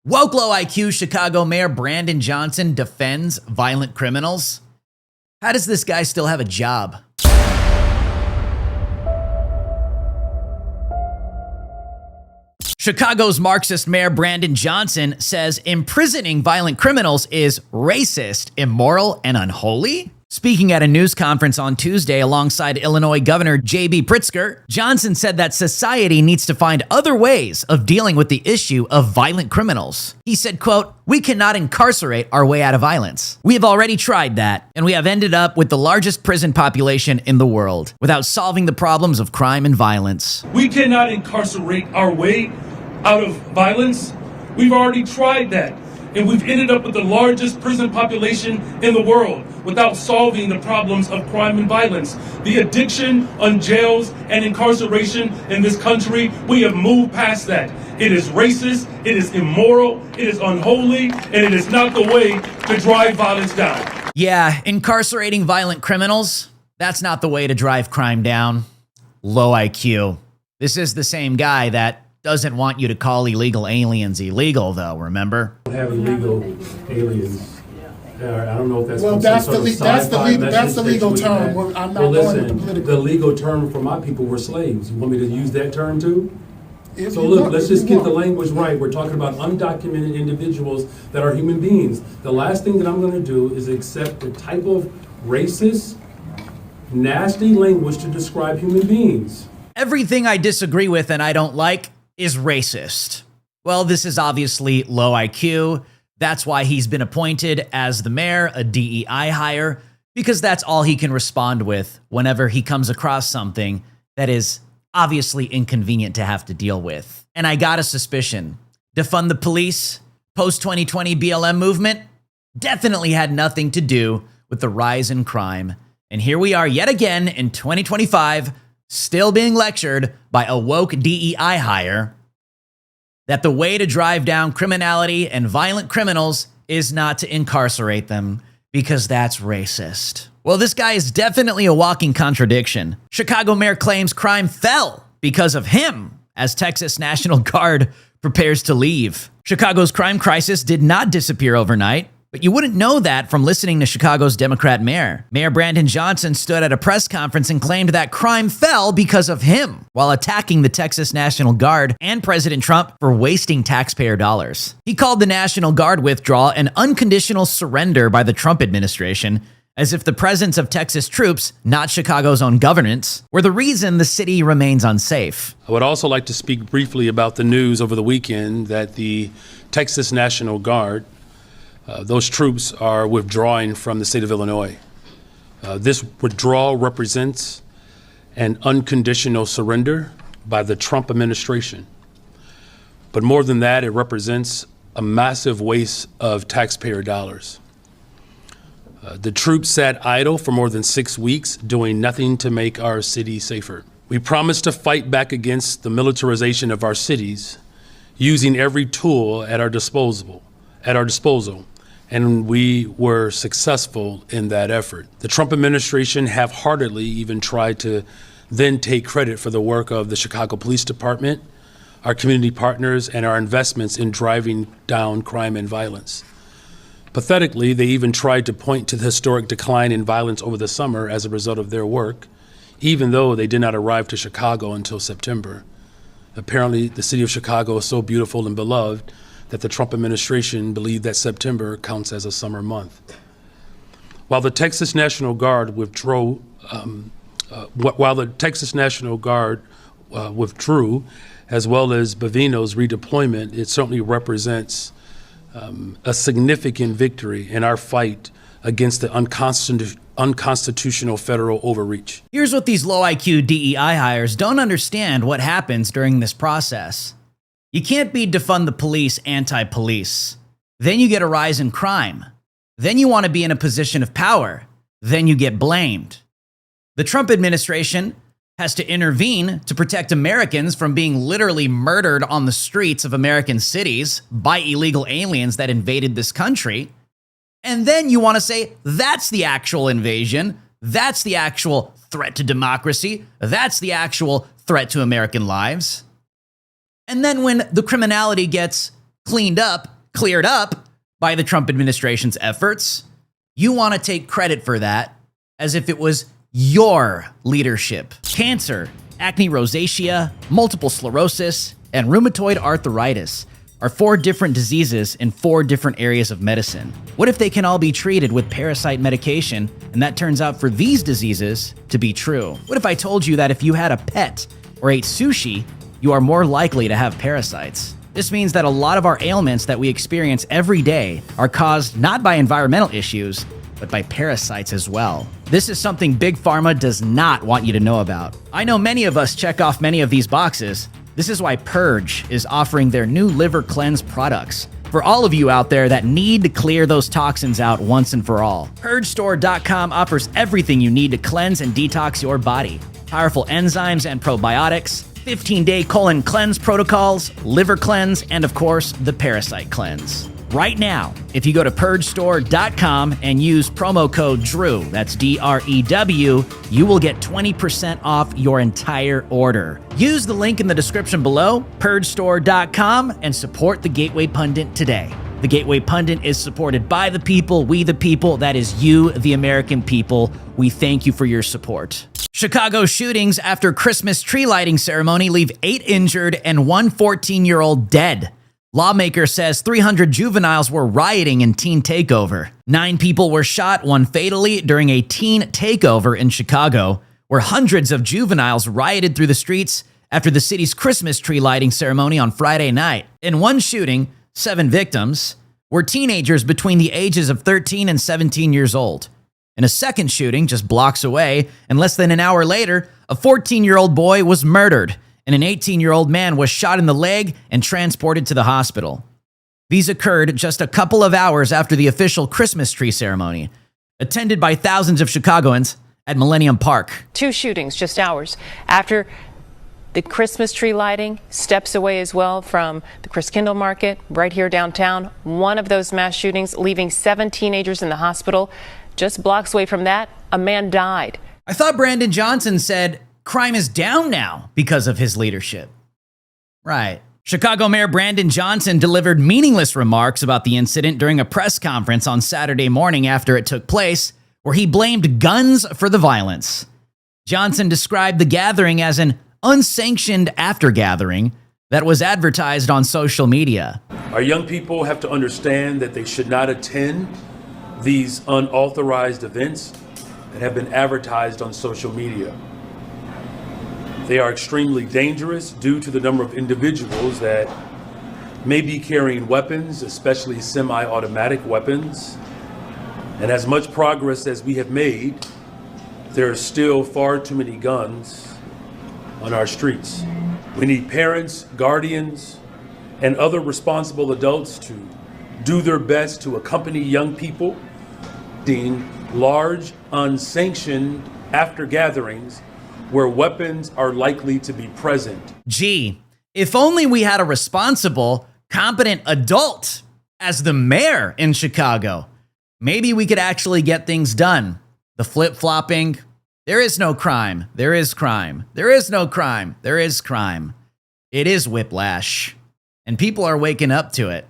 Woke low IQ Chicago Mayor Brandon Johnson defends violent criminals. How does this guy still have a job? Chicago's Marxist Mayor Brandon Johnson says imprisoning violent criminals is racist, immoral, and unholy. Speaking at a news conference on Tuesday alongside Illinois Governor JB Pritzker, Johnson said that society needs to find other ways of dealing with the issue of violent criminals. He said, quote, "We cannot incarcerate our way out of violence. We have already tried that, and we have ended up with the largest prison population in the world without solving the problems of crime and violence." We cannot incarcerate our way out of violence. We've already tried that, and we've ended up with the largest prison population in the world without solving the problems of crime and violence. The addiction on jails and incarceration in this country, we have moved past that. It is racist, it is immoral, it is unholy, and it is not the way to drive violence down. Yeah, incarcerating violent criminals, that's not the way to drive crime down. Low IQ. This is the same guy that doesn't want you to call illegal aliens illegal, though, remember? We don't have illegal aliens. I don't know if that's that's the legal term. I'm not going with the political. The legal term for my people were slaves. You want me to use that term too? So look, let's just get the language right. We're talking about undocumented individuals that are human beings. The last thing that I'm going to do is accept the type of racist, nasty language to describe human beings. Everything I disagree with and I don't like is racist. Well, this is obviously low IQ. That's why he's been appointed as the mayor, a DEI hire, because that's all he can respond with whenever he comes across something that is obviously inconvenient to have to deal with. And I got a suspicion. Defund the police, post-2020 BLM movement, definitely had nothing to do with the rise in crime. And here we are yet again in 2025, still being lectured by a woke DEI hire that the way to drive down criminality and violent criminals is not to incarcerate them because that's racist. Well, this guy is definitely a walking contradiction. Chicago mayor claims crime fell because of him as Texas National Guard prepares to leave. Chicago's crime crisis did not disappear overnight, but you wouldn't know that from listening to Chicago's Democrat mayor. Mayor Brandon Johnson stood at a press conference and claimed that crime fell because of him, while attacking the Texas National Guard and President Trump for wasting taxpayer dollars. He called the National Guard withdrawal an unconditional surrender by the Trump administration, as if the presence of Texas troops, not Chicago's own governance, were the reason the city remains unsafe. I would also like to speak briefly about the news over the weekend that the Texas National Guard, those troops are withdrawing from the state of Illinois. This withdrawal represents an unconditional surrender by the Trump administration. But more than that, it represents a massive waste of taxpayer dollars. The troops sat idle for more than 6 weeks, doing nothing to make our city safer. We promised to fight back against the militarization of our cities, using every tool at our disposal. And we were successful in that effort. The Trump administration half-heartedly even tried to then take credit for the work of the Chicago Police Department, our community partners, and our investments in driving down crime and violence. Pathetically, they even tried to point to the historic decline in violence over the summer as a result of their work, even though they did not arrive to Chicago until September. Apparently, the city of Chicago is so beautiful and beloved that the Trump administration believed that September counts as a summer month. While the Texas National Guard withdrew, as well as Bavino's redeployment, it certainly represents a significant victory in our fight against the unconstitutional federal overreach. Here's what these low IQ DEI hires don't understand what happens during this process. You can't be defund the police anti-police. Then you get a rise in crime. Then you want to be in a position of power. Then you get blamed. The Trump administration has to intervene to protect Americans from being literally murdered on the streets of American cities by illegal aliens that invaded this country. And then you want to say that's the actual invasion. That's the actual threat to democracy. That's the actual threat to American lives. And then when the criminality gets cleaned up cleared up by the Trump administration's efforts, you want to take credit for that as if it was your leadership. Cancer, acne rosacea, multiple sclerosis, and rheumatoid arthritis are 4 different diseases in 4 different areas of medicine. What if they can all be treated with parasite medication, and that turns out for these diseases to be true? What if I told you that if you had a pet or ate sushi, you are more likely to have parasites? This means that a lot of our ailments that we experience every day are caused not by environmental issues, but by parasites as well. This is something Big Pharma does not want you to know about. I know many of us check off many of these boxes. This is why Purge is offering their new liver cleanse products for all of you out there that need to clear those toxins out once and for all. PurgeStore.com offers everything you need to cleanse and detox your body. Powerful enzymes and probiotics, 15-day colon cleanse protocols, liver cleanse, and of course, the parasite cleanse. Right now, if you go to PurgeStore.com and use promo code DREW, that's DREW, you will get 20% off your entire order. Use the link in the description below, PurgeStore.com, and support the Gateway Pundit today. The Gateway Pundit is supported by the people, we the people, that is you, the American people. We thank you for your support. Chicago shootings after Christmas tree lighting ceremony leave 8 injured and 1 14-year-old dead. Lawmaker says 300 juveniles were rioting in teen takeover. 9 people were shot, 1 fatally, during a teen takeover in Chicago, where hundreds of juveniles rioted through the streets after the city's Christmas tree lighting ceremony on Friday night. In one shooting, 7 victims were teenagers between the ages of 13 and 17 years old. In a second shooting, just blocks away, and less than an hour later, a 14-year-old boy was murdered, and an 18-year-old man was shot in the leg and transported to the hospital. These occurred just a couple of hours after the official Christmas tree ceremony, attended by thousands of Chicagoans at Millennium Park. 2 shootings just hours after the Christmas tree lighting, steps away as well from the Chris Kindle Market right here downtown. One of those mass shootings leaving 7 teenagers in the hospital. Just blocks away from that, a man died. I thought Brandon Johnson said crime is down now because of his leadership. Right. Chicago Mayor Brandon Johnson delivered meaningless remarks about the incident during a press conference on Saturday morning after it took place, where he blamed guns for the violence. Johnson described the gathering as an unsanctioned aftergathering that was advertised on social media. Our young people have to understand that they should not attend these unauthorized events that have been advertised on social media. They are extremely dangerous due to the number of individuals that may be carrying weapons, especially semi-automatic weapons. And as much progress as we have made, there are still far too many guns on our streets. We need parents, guardians, and other responsible adults to do their best to accompany young people in large, unsanctioned after gatherings where weapons are likely to be present. Gee, if only we had a responsible, competent adult as the mayor in Chicago. Maybe we could actually get things done. The flip-flopping, there is no crime, there is crime. There is no crime, there is crime. It is whiplash, and people are waking up to it.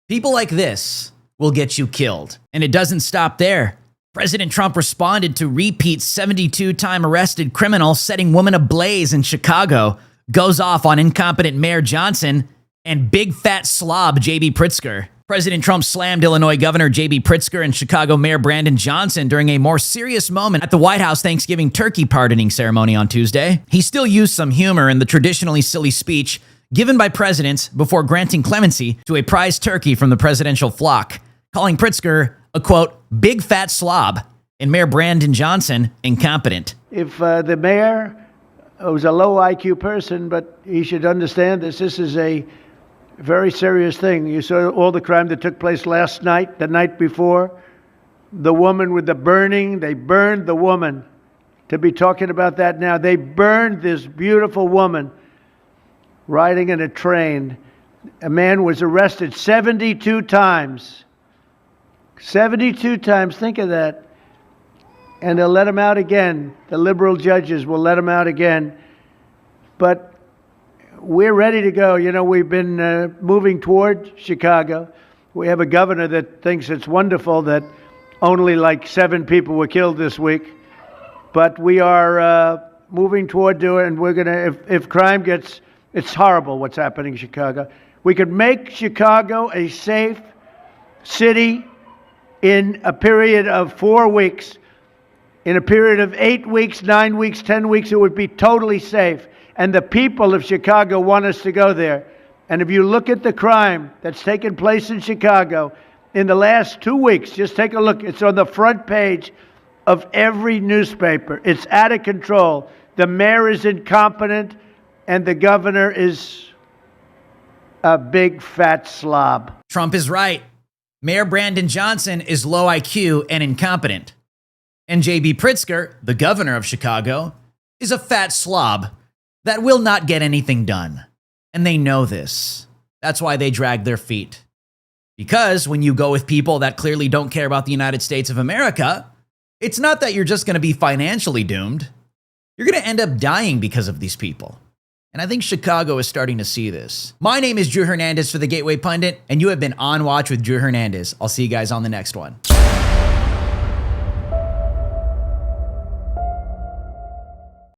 People like this will get you killed. And it doesn't stop there. President Trump responded to repeat 72-time arrested criminal setting woman ablaze in Chicago, goes off on incompetent Mayor Johnson, and big fat slob JB Pritzker. President Trump slammed Illinois Governor JB Pritzker and Chicago Mayor Brandon Johnson during a more serious moment at the White House Thanksgiving turkey pardoning ceremony on Tuesday. He still used some humor in the traditionally silly speech given by presidents before granting clemency to a prize turkey from the presidential flock, calling Pritzker a, quote, big fat slob, and Mayor Brandon Johnson incompetent. If the mayor was a low IQ person, but he should understand this. This is a very serious thing. You saw all the crime that took place last night, the night before. The woman with the burning, they burned the woman. To be talking about that now, they burned this beautiful woman riding in a train. A man was arrested 72 times. 72 times, think of that. And they'll let him out again. The liberal judges will let him out again. But we're ready to go. You know, we've been moving toward Chicago. We have a governor that thinks it's wonderful that only like 7 people were killed this week. But we are moving toward doing, and we're going to, if crime gets, it's horrible what's happening in Chicago. We could make Chicago a safe city in a period of 4 weeks. In a period of 8 weeks, 9 weeks, 10 weeks, it would be totally safe. And the people of Chicago want us to go there. And if you look at the crime that's taken place in Chicago in the last 2 weeks, just take a look. It's on the front page of every newspaper. It's out of control. The mayor is incompetent, and the governor is a big fat slob. Trump is right. Mayor Brandon Johnson is low IQ and incompetent. And JB Pritzker, the governor of Chicago, is a fat slob that will not get anything done. And they know this. That's why they drag their feet. Because when you go with people that clearly don't care about the United States of America, it's not that you're just going to be financially doomed. You're going to end up dying because of these people. And I think Chicago is starting to see this. My name is Drew Hernandez for the Gateway Pundit, and you have been on Watch with Drew Hernandez. I'll see you guys on the next one.